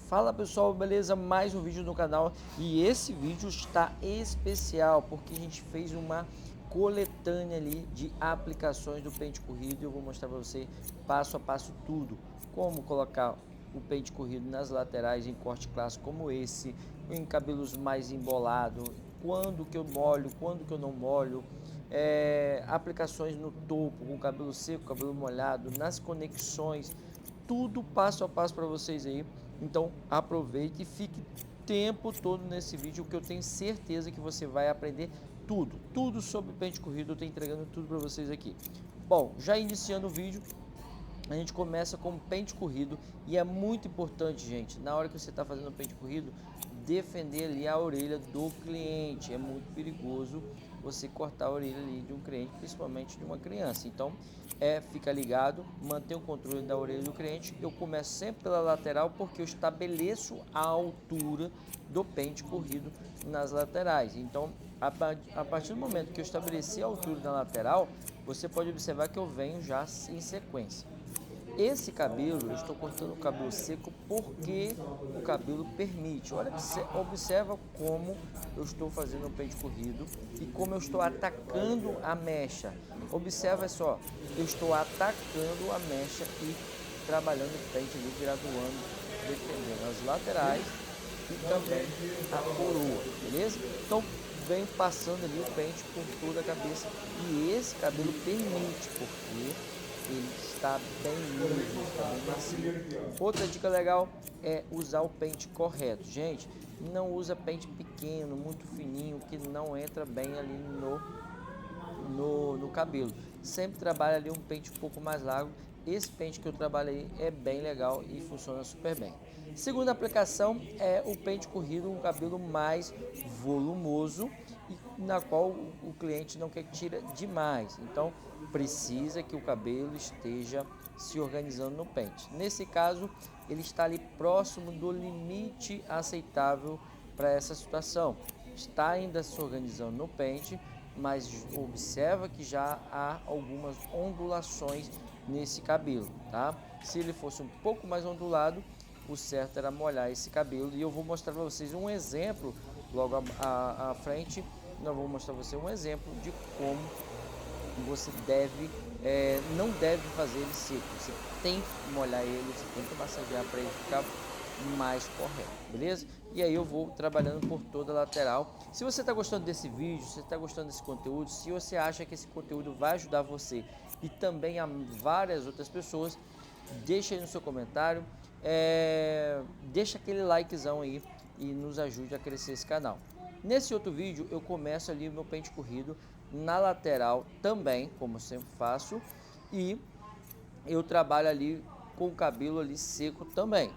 Fala pessoal, beleza? Mais um vídeo no canal e esse vídeo está especial porque a gente fez uma coletânea ali de aplicações do pente corrido e eu vou mostrar para você passo a passo tudo, como colocar o pente corrido nas laterais em corte clássico como esse, em cabelos mais embolados, quando que eu molho, quando que eu não molho, aplicações no topo com cabelo seco, cabelo molhado, nas conexões, tudo passo a passo para vocês aí. Então aproveite e fique o tempo todo nesse vídeo, que eu tenho certeza que você vai aprender tudo sobre pente corrido. Eu estou entregando tudo para vocês aqui. Bom, já iniciando o vídeo, a gente começa com o pente corrido e é muito importante, gente, na hora que você está fazendo o pente corrido, defender ali a orelha do cliente. É muito perigoso você cortar a orelha ali de um cliente, principalmente de uma criança. Então, fica ligado, mantenha o controle da orelha do cliente. Eu começo sempre pela lateral porque eu estabeleço a altura do pente corrido nas laterais. Então, a partir do momento que eu estabeleci a altura na lateral, você pode observar que eu venho já em sequência. Esse cabelo, eu estou cortando o cabelo seco porque o cabelo permite. Olha, observa como eu estou fazendo o pente corrido e como eu estou atacando a mecha. Observa só, eu estou atacando a mecha e trabalhando o pente ali, graduando, defendendo as laterais e também a coroa, beleza? Então, vem passando ali o pente por toda a cabeça e esse cabelo permite, porque ele está bem liso, está bem macio. Outra dica legal é usar o pente correto. Gente, não usa pente pequeno, muito fininho, que não entra bem ali no cabelo. Sempre trabalha ali um pente um pouco mais largo. Esse pente que eu trabalho aí é bem legal e funciona super bem. Segunda aplicação é o pente corrido, um cabelo mais volumoso e na qual o cliente não quer que tire demais. Então precisa que o cabelo esteja se organizando no pente. Nesse caso, ele está ali próximo do limite aceitável para essa situação. Está ainda se organizando no pente, mas observa que já há algumas ondulações nesse cabelo, tá? Se ele fosse um pouco mais ondulado, o certo era molhar esse cabelo e eu vou mostrar para vocês um exemplo logo à frente. Eu vou mostrar para você um exemplo de como você não deve fazer ele seco. Você tem que molhar ele, você tem que massagear para ele ficar mais correto, beleza? E aí eu vou trabalhando por toda a lateral. Se você está gostando desse vídeo, se você está gostando desse conteúdo, se você acha que esse conteúdo vai ajudar você e também a várias outras pessoas, deixa aí no seu comentário, deixa aquele likezão aí e nos ajude a crescer esse canal. Nesse outro vídeo eu começo ali o meu pente corrido na lateral também, como eu sempre faço, e eu trabalho ali com o cabelo ali seco também.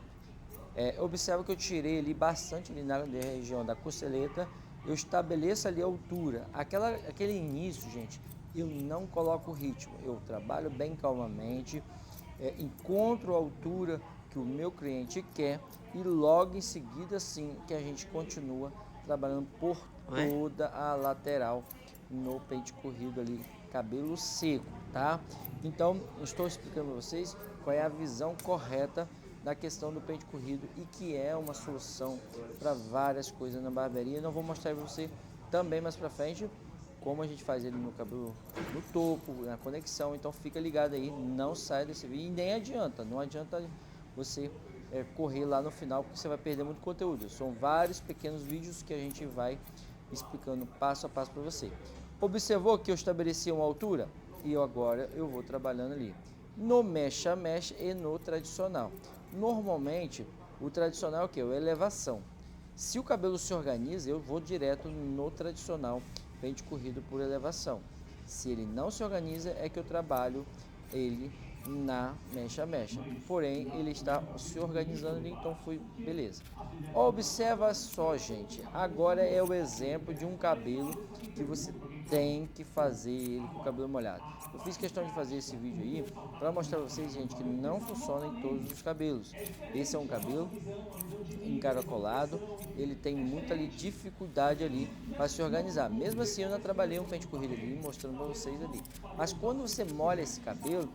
Observa que eu tirei ali bastante ali na região da costeleta, eu estabeleço ali a altura, aquele início, gente, eu não coloco ritmo, eu trabalho bem calmamente, encontro a altura que o meu cliente quer e logo em seguida sim que a gente continua trabalhando por toda a lateral no pente corrido ali, cabelo seco, tá? Então, estou explicando para vocês qual é a visão correta da questão do pente corrido e que é uma solução para várias coisas na barbearia. Eu vou mostrar para você também mais para frente como a gente faz ele no cabelo, no topo, na conexão. Então fica ligado aí, não sai desse vídeo e nem adianta, não adianta você correr lá no final, porque você vai perder muito conteúdo. São vários pequenos vídeos que a gente vai explicando passo a passo para você. Observou que eu estabeleci uma altura e agora eu vou trabalhando ali no mecha a mecha e no tradicional. Normalmente o tradicional é o que? A elevação. Se o cabelo se organiza, eu vou direto no tradicional, pente corrido por elevação. Se ele não se organiza, é que eu trabalho ele na mecha a mecha. Porém, ele está se organizando, então foi beleza. Observa só, gente. Agora é o exemplo de um cabelo que você tem que fazer ele com o cabelo molhado. Eu fiz questão de fazer esse vídeo aí para mostrar para vocês, gente, que não funciona em todos os cabelos. Esse é um cabelo encaracolado, ele tem muita ali, dificuldade ali para se organizar. Mesmo assim, eu ainda trabalhei um pente corrido ali, mostrando para vocês ali. Mas quando você molha esse cabelo,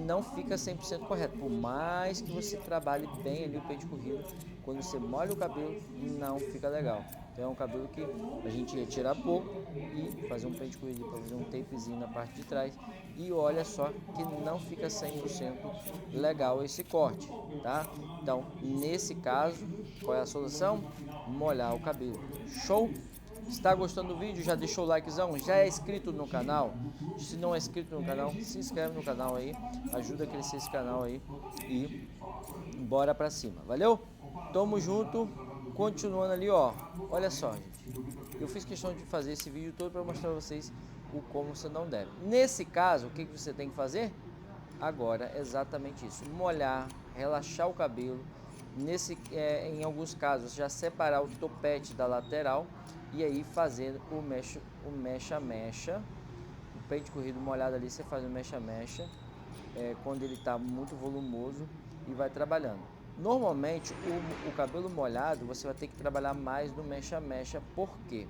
não fica 100% correto. Por mais que você trabalhe bem ali o pente corrido, quando você molha o cabelo, não fica legal. Então é um cabelo que a gente ia tirar pouco e fazer um pente corrido para fazer um tapezinho na parte de trás. E olha só que não fica 100% legal esse corte, tá? Então, nesse caso, qual é a solução? Molhar o cabelo. Show? Está gostando do vídeo? Já deixou o likezão? Já é inscrito no canal? Se não é inscrito no canal, se inscreve no canal aí. Ajuda a crescer esse canal aí. E bora pra cima. Valeu? Tamo junto. Continuando ali, ó. Olha só, gente. Eu fiz questão de fazer esse vídeo todo para mostrar pra vocês o como você não deve. Nesse caso, o que você tem que fazer? Agora, exatamente isso. Molhar, relaxar o cabelo. Em alguns casos, já separar o topete da lateral e aí fazer o mecha-mecha. O pente corrido molhado ali, você faz o mecha-mecha quando ele está muito volumoso e vai trabalhando. Normalmente, o cabelo molhado, você vai ter que trabalhar mais no mecha-mecha. Por quê?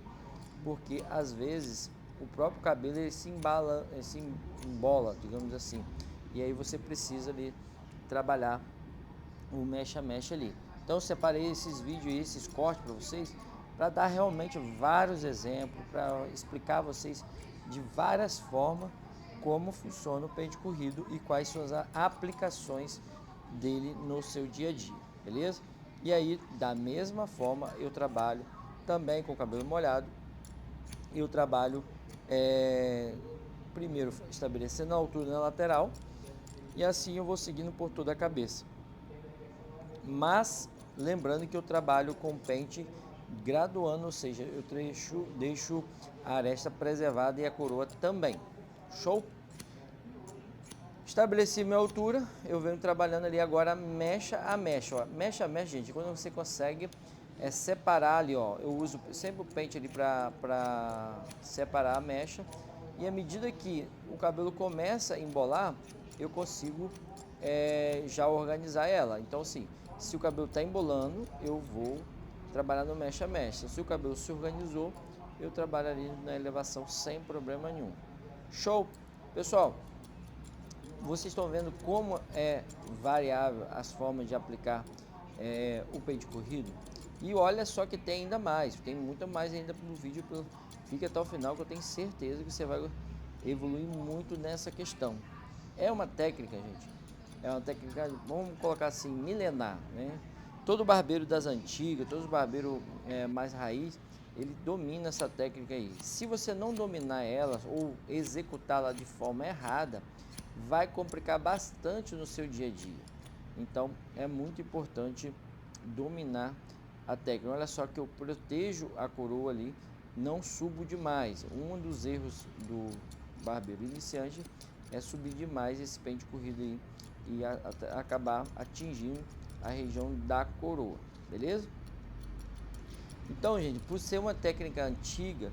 Porque às vezes o próprio cabelo ele se embola, digamos assim. E aí você precisa ali trabalhar o mecha-mecha ali. Então eu separei esses vídeos e esses cortes para vocês, para dar realmente vários exemplos, para explicar a vocês de várias formas como funciona o pente corrido e quais são as aplicações dele no seu dia a dia, beleza? E aí, da mesma forma, eu trabalho também com o cabelo molhado. Eu trabalho primeiro estabelecendo a altura na lateral e assim eu vou seguindo por toda a cabeça. Mas lembrando que eu trabalho com pente graduando, ou seja, eu deixo a aresta preservada e a coroa também. Show? Estabeleci minha altura, eu venho trabalhando ali agora mecha a mecha. Ó. Mecha a mecha, gente, quando você consegue separar ali, ó. Eu uso sempre o pente ali para separar a mecha. E à medida que o cabelo começa a embolar, eu consigo já organizar ela. Então, assim, se o cabelo está embolando, eu vou trabalhar no mecha a mecha. Se o cabelo se organizou, eu trabalho ali na elevação sem problema nenhum. Show? Pessoal, vocês estão vendo como é variável as formas de aplicar o pente corrido? E olha só que tem ainda mais, tem muito mais ainda no vídeo. Fica até o final que eu tenho certeza que você vai evoluir muito nessa questão. É uma técnica, gente, é uma técnica, vamos colocar assim, milenar, né? Todo barbeiro das antigas, todos os barbeiros mais raiz, ele domina essa técnica aí. Se você não dominar ela ou executá-la de forma errada, vai complicar bastante no seu dia a dia. Então é muito importante dominar a técnica. Olha só que eu protejo a coroa ali, não subo demais. Um dos erros do barbeiro iniciante é subir demais esse pente corrido aí e acabar atingindo a região da coroa, beleza? Então, gente, por ser uma técnica antiga,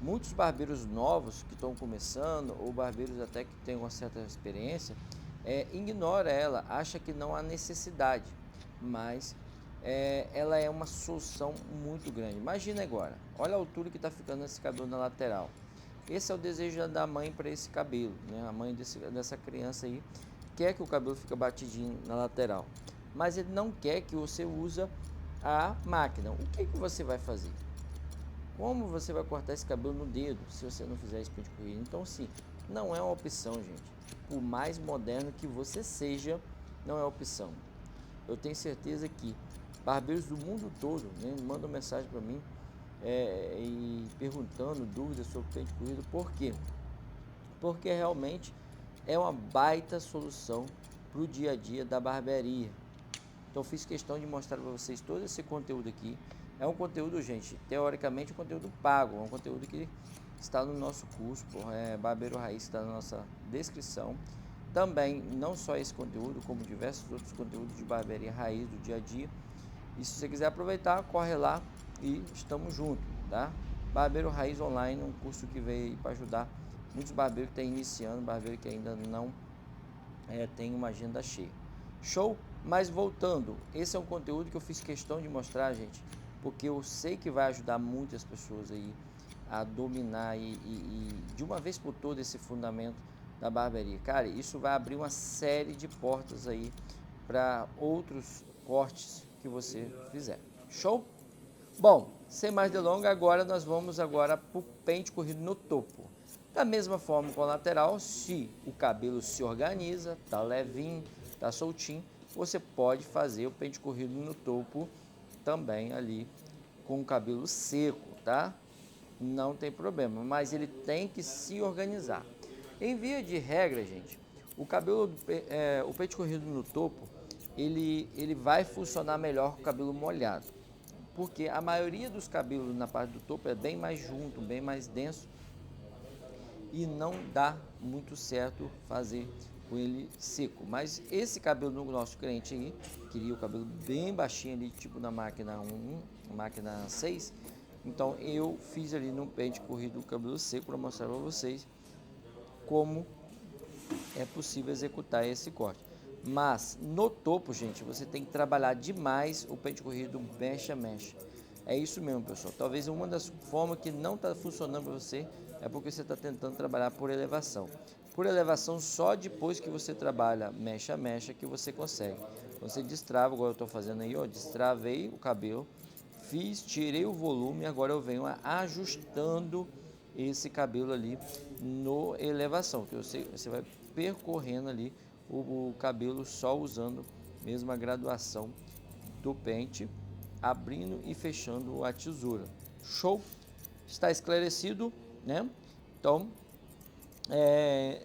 muitos barbeiros novos que estão começando, ou barbeiros até que têm uma certa experiência, ignora ela, acha que não há necessidade, mas ela é uma solução muito grande. Imagina agora, olha a altura que está ficando esse cabelo na lateral. Esse é o desejo da mãe para esse cabelo, né? A mãe dessa criança aí quer que o cabelo fique batidinho na lateral, mas ele não quer que você use a máquina. O que você vai fazer? Como você vai cortar esse cabelo no dedo se você não fizer esse pente corrido? Então, sim, não é uma opção, gente. Por mais moderno que você seja, não é opção. Eu tenho certeza que barbeiros do mundo todo, né, mandam mensagem para mim e perguntando dúvidas sobre pente corrido. Por quê? Porque realmente é uma baita solução para o dia a dia da barbearia. Então fiz questão de mostrar para vocês todo esse conteúdo aqui. É um conteúdo, gente, teoricamente um conteúdo pago, é um conteúdo que está no nosso curso, Barbeiro Raiz, está na nossa descrição. Também, não só esse conteúdo, como diversos outros conteúdos de barbearia raiz do dia a dia. E se você quiser aproveitar, corre lá e estamos juntos, tá? Barbeiro Raiz Online, um curso que veio para ajudar muitos barbeiros que estão iniciando, barbeiro que ainda não tem uma agenda cheia. Show? Mas voltando, esse é um conteúdo que eu fiz questão de mostrar, gente, porque eu sei que vai ajudar muitas pessoas aí a dominar e de uma vez por todas esse fundamento da barbearia. Cara, isso vai abrir uma série de portas aí para outros cortes que você fizer. Show? Bom, sem mais delongas, agora nós vamos para o pente corrido no topo. Da mesma forma com a lateral, se o cabelo se organiza, tá levinho, tá soltinho, você pode fazer o pente corrido no topo também ali com o cabelo seco, tá? Não tem problema, mas ele tem que se organizar. Em via de regra, gente, o cabelo, o pente corrido no topo, ele vai funcionar melhor com o cabelo molhado, porque a maioria dos cabelos na parte do topo é bem mais junto, bem mais denso e não dá muito certo fazer com ele seco. Mas esse cabelo do nosso cliente aí, queria o cabelo bem baixinho ali, tipo na máquina 1, máquina 6, então eu fiz ali no pente corrido o cabelo seco para mostrar para vocês como é possível executar esse corte. Mas no topo, gente, você tem que trabalhar demais o pente corrido mecha a mecha. É isso mesmo, pessoal. Talvez uma das formas que não está funcionando para você é porque você está tentando trabalhar por elevação. Por elevação, só depois que você trabalha mecha a mecha que você consegue. Você destrava, igual eu estou fazendo aí, ó, destravei o cabelo, tirei o volume, agora eu venho ajustando esse cabelo ali no elevação, que você vai percorrendo ali o cabelo só usando mesmo a graduação do pente, abrindo e fechando a tesoura. Show? Está esclarecido, né? Então,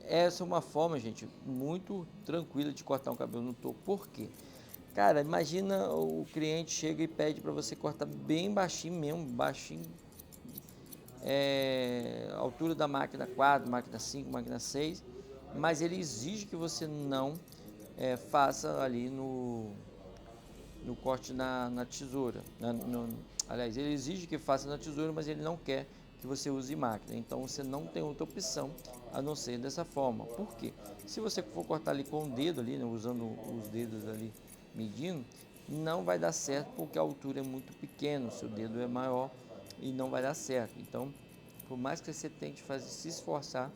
essa é uma forma, gente, muito tranquila de cortar um cabelo no topo. Por quê? Cara, imagina o cliente chega e pede para você cortar bem baixinho mesmo, baixinho, altura da máquina 4, máquina 5, máquina 6, mas ele exige que você não faça ali no corte na tesoura. Aliás, ele exige que faça na tesoura, mas ele não quer que você use máquina. Então você não tem outra opção a não ser dessa forma. Por quê? Se você for cortar ali com o dedo ali, né, usando os dedos ali medindo, não vai dar certo porque a altura é muito pequena, o seu dedo é maior e não vai dar certo. Então, por mais que você tente se esforçar,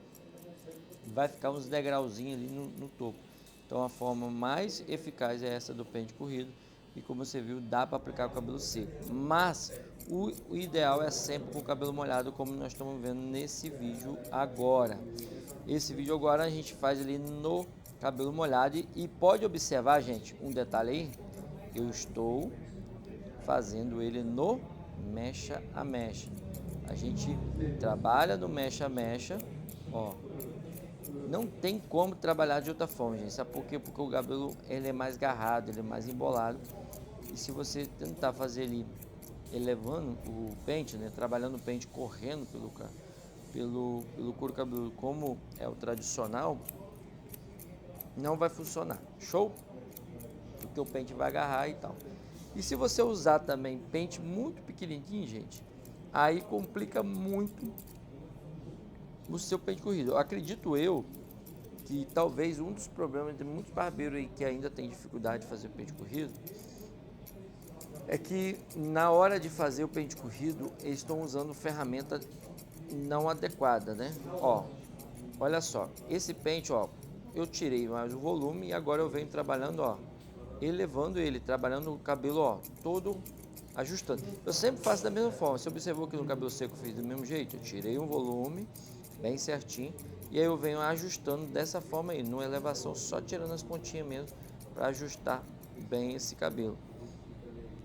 vai ficar uns degrauzinhos ali no topo. Então a forma mais eficaz é essa do pente corrido e, como você viu, dá para aplicar com o cabelo seco, mas o ideal é sempre com o cabelo molhado, como nós estamos vendo nesse vídeo agora. Esse vídeo agora a gente faz ali no cabelo molhado e pode observar, gente, um detalhe aí, eu estou fazendo ele no mecha a mecha. A gente trabalha no mecha a mecha, ó. Não tem como trabalhar de outra forma, gente. Sabe por quê? Porque o cabelo ele é mais garrado, ele é mais embolado. E se você tentar fazer ele elevando o pente, né, trabalhando o pente correndo pelo couro cabeludo, como é o tradicional, não vai funcionar. Show? Porque o pente vai agarrar e tal. E se você usar também pente muito pequenininho, gente, aí complica muito o seu pente corrido. Acredito eu que talvez um dos problemas de muitos barbeiros aí que ainda tem dificuldade de fazer o pente corrido é que na hora de fazer o pente corrido eles estão usando ferramenta não adequada, né? Ó, olha só, esse pente, ó, eu tirei mais o volume e agora eu venho trabalhando, ó, elevando ele, trabalhando o cabelo, ó, todo ajustando. Eu sempre faço da mesma forma. Você observou que no cabelo seco eu fiz do mesmo jeito? Eu tirei um volume bem certinho e aí eu venho ajustando dessa forma aí, numa elevação, só tirando as pontinhas mesmo para ajustar bem esse cabelo.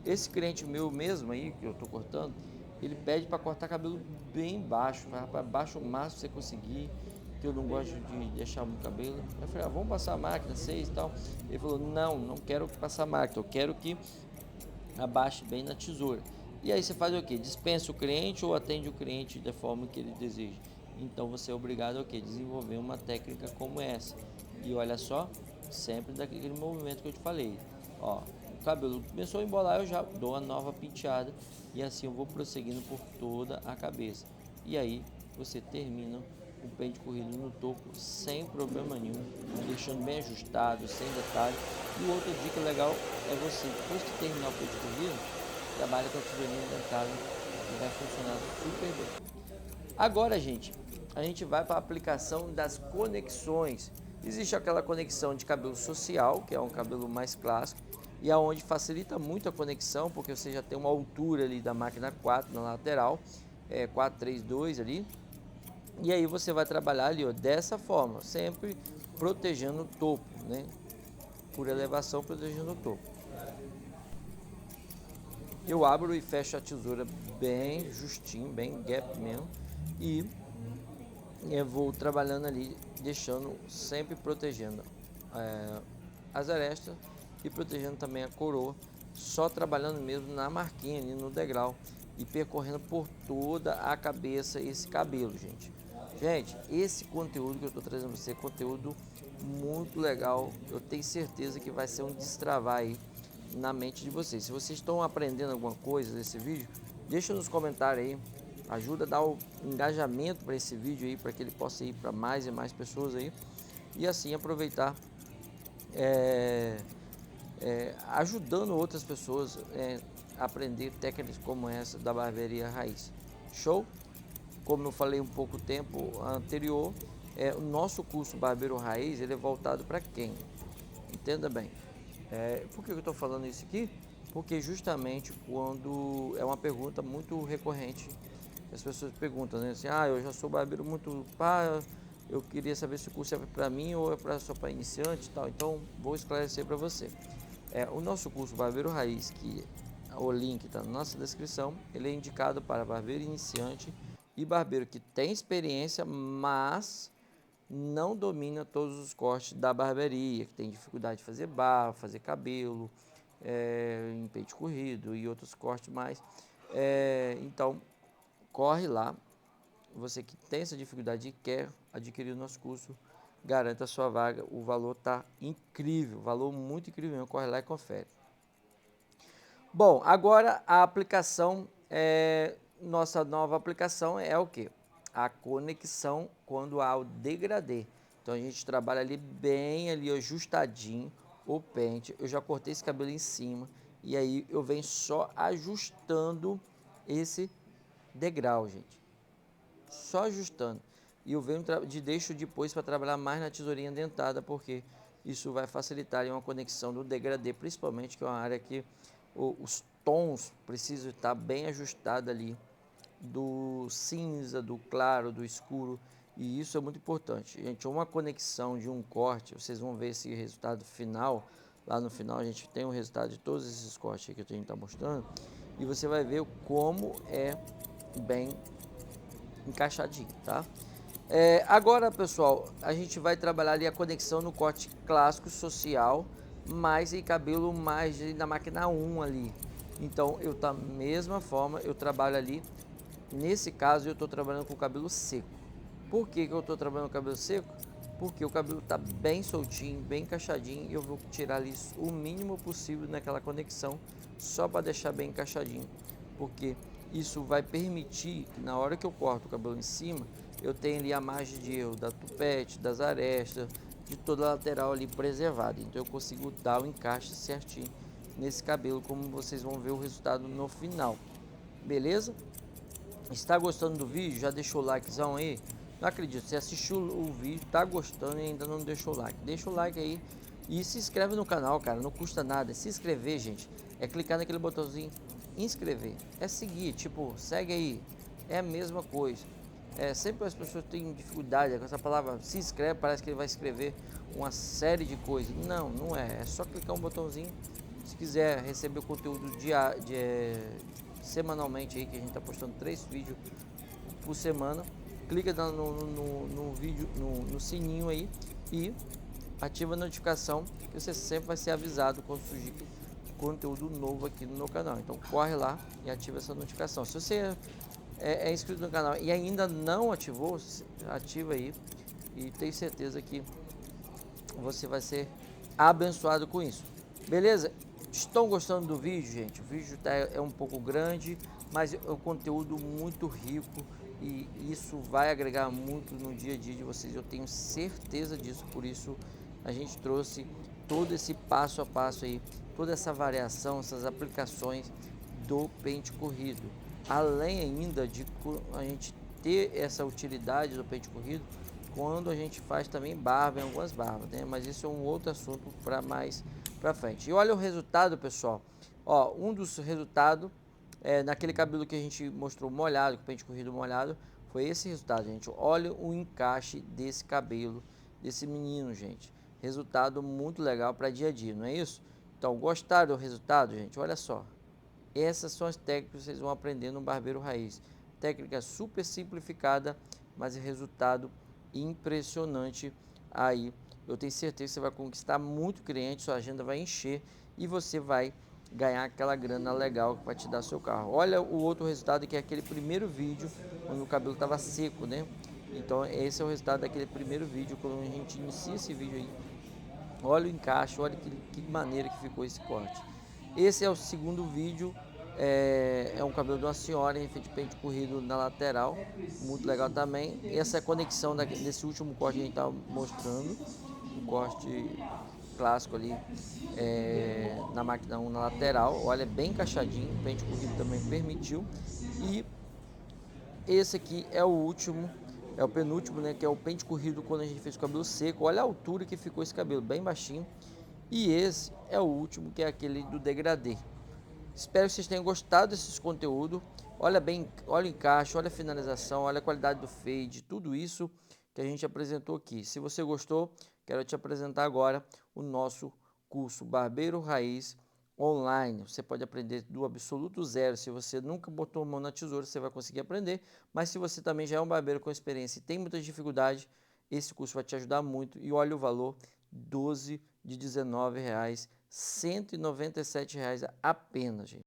Esse cliente meu mesmo aí, que eu tô cortando, ele pede para cortar cabelo bem baixo, para baixo o máximo que você conseguir, que eu não gosto de deixar muito cabelo. Eu falei, vamos passar a máquina 6 e tal. Ele falou, não quero passar a máquina, eu quero que abaixe bem na tesoura. E aí você faz o que? Dispensa o cliente ou atende o cliente da forma que ele deseja. Então você é obrigado a desenvolver uma técnica como essa. E olha só, sempre daquele movimento que eu te falei. Ó, o cabelo começou a embolar, eu já dou uma nova penteada e assim eu vou prosseguindo por toda a cabeça. E aí você termina o pente corrido no topo sem problema nenhum, deixando bem ajustado, sem detalhe. E outra dica legal é você, depois de terminar o pente corrido, trabalha com a tesourinha dentada e vai funcionar super bem. Agora, gente, a gente vai para a aplicação das conexões. Existe aquela conexão de cabelo social, que é um cabelo mais clássico, e aonde facilita muito a conexão, porque você já tem uma altura ali da máquina 4 na lateral, 432 ali. E aí você vai trabalhar ali, ó, dessa forma, sempre protegendo o topo, né? Por elevação, protegendo o topo. Eu abro e fecho a tesoura bem justinho, bem gap mesmo. E eu vou trabalhando ali, deixando, sempre protegendo as arestas e protegendo também a coroa. Só trabalhando mesmo na marquinha ali no degrau e percorrendo por toda a cabeça esse cabelo, gente. Gente, esse conteúdo que eu estou trazendo para você é conteúdo muito legal. Eu tenho certeza que vai ser um destravar aí na mente de vocês. Se vocês estão aprendendo alguma coisa desse vídeo, deixa nos comentários aí. Ajuda a dar o engajamento para esse vídeo aí, para que ele possa ir para mais e mais pessoas aí. E assim aproveitar, ajudando outras pessoas a aprender técnicas como essa da barbearia raiz. Show? Como eu falei um pouco tempo anterior, o nosso curso Barbeiro Raiz ele é voltado para quem? Entenda bem. Por que eu estou falando isso aqui? Porque justamente quando é uma pergunta muito recorrente, as pessoas perguntam, né? Assim, eu já sou barbeiro muito pá, eu queria saber se o curso é para mim ou é só para iniciante e tal. Então vou esclarecer para você. O nosso curso Barbeiro Raiz, que o link está na nossa descrição, ele é indicado para barbeiro iniciante e barbeiro que tem experiência, mas não domina todos os cortes da barbearia, que tem dificuldade de fazer barba, fazer cabelo, em pente corrido e outros cortes mais. Então, corre lá, você que tem essa dificuldade e quer adquirir o nosso curso, garanta a sua vaga, o valor está incrível, valor muito incrível mesmo, corre lá e confere. Bom, agora a aplicação, nossa nova aplicação é o que? A conexão quando há o degradê. Então a gente trabalha ali bem ali ajustadinho o pente. Eu já cortei esse cabelo em cima e aí eu venho só ajustando esse degrau, gente. Só ajustando. E eu venho deixo depois para trabalhar mais na tesourinha dentada, porque isso vai facilitar uma conexão do degradê, principalmente que é uma área que os tons precisam estar bem ajustados ali, do cinza, do claro, do escuro, e isso é muito importante. Gente, uma conexão de um corte, vocês vão ver esse resultado final, lá no final a gente tem o resultado de todos esses cortes que a gente está mostrando, e você vai ver como é bem encaixadinho, tá? Agora, pessoal, a gente vai trabalhar ali a conexão no corte clássico social, mais em cabelo mais na máquina 1 ali. Então, eu da mesma forma, eu trabalho ali. Nesse caso, eu estou trabalhando com o cabelo seco. Por que eu estou trabalhando com o cabelo seco? Porque o cabelo está bem soltinho, bem encaixadinho, e eu vou tirar ali o mínimo possível naquela conexão, só para deixar bem encaixadinho. Porque isso vai permitir que na hora que eu corto o cabelo em cima, eu tenho ali a margem de erro da tupete, das arestas, de toda a lateral ali preservada. Então eu consigo dar o encaixe certinho nesse cabelo, como vocês vão ver o resultado no final. Beleza? Está gostando do vídeo? Já deixou o likezão aí? Não acredito, você assistiu o vídeo, está gostando e ainda não deixou o like. Deixa o like aí e se inscreve no canal, cara, não custa nada. Se inscrever, gente, é clicar naquele botãozinho inscrever, é seguir, tipo, segue aí, é a mesma coisa. Sempre as pessoas têm dificuldade com essa palavra, se inscreve, parece que ele vai escrever uma série de coisas. Não, não é só clicar um botãozinho. Se quiser receber o conteúdo semanalmente aí, que a gente está postando 3 vídeos por semana, clica no vídeo, no sininho aí e ativa a notificação, que você sempre vai ser avisado quando surgir conteúdo novo aqui no meu canal. Então corre lá e ativa essa notificação. Se você é inscrito no canal e ainda não ativou, ativa aí e tenho certeza que você vai ser abençoado com isso. Beleza? Estão gostando do vídeo, gente? O vídeo é um pouco grande, mas é um conteúdo muito rico e isso vai agregar muito no dia a dia de vocês. Eu tenho certeza disso, por isso a gente trouxe todo esse passo a passo aí, toda essa variação, essas aplicações do pente corrido. Além ainda de a gente ter essa utilidade do pente corrido quando a gente faz também barba em algumas barbas, né? Mas isso é um outro assunto para mais para frente. E olha o resultado, pessoal. Ó, um dos resultados naquele cabelo que a gente mostrou molhado, com o pente corrido molhado, foi esse resultado, gente. Olha o encaixe desse cabelo, desse menino, gente. Resultado muito legal para dia a dia, não é isso? Então, gostaram do resultado, gente? Olha só. Essas são as técnicas que vocês vão aprender no Barbeiro Raiz. Técnica super simplificada, mas resultado impressionante aí. Eu tenho certeza que você vai conquistar muito cliente, sua agenda vai encher e você vai ganhar aquela grana legal para te dar seu carro. Olha o outro resultado, que é aquele primeiro vídeo quando o cabelo estava seco, né? Então esse é o resultado daquele primeiro vídeo, quando a gente inicia esse vídeo aí. Olha o encaixe, olha que maneira que ficou esse corte. Esse é o segundo vídeo, é um cabelo de uma senhora em efeito de pente corrido na lateral, muito legal também. Essa é a conexão desse último corte que a gente está mostrando, um corte clássico ali na máquina 1 na lateral, olha, bem encaixadinho, o pente corrido também permitiu. E esse aqui é o último, é o penúltimo, né, que é o pente corrido quando a gente fez o cabelo seco. Olha a altura que ficou esse cabelo, bem baixinho. E esse é o último, que é aquele do degradê. Espero que vocês tenham gostado desses conteúdos. Olha bem, olha o encaixe, olha a finalização, olha a qualidade do fade, tudo isso que a gente apresentou aqui. Se você gostou, quero te apresentar agora o nosso curso Barbeiro Raiz online. Você pode aprender do absoluto zero. Se você nunca botou a mão na tesoura, você vai conseguir aprender. Mas se você também já é um barbeiro com experiência e tem muita dificuldade, esse curso vai te ajudar muito. E olha o valor, 12 de R$19, R$197 apenas, gente.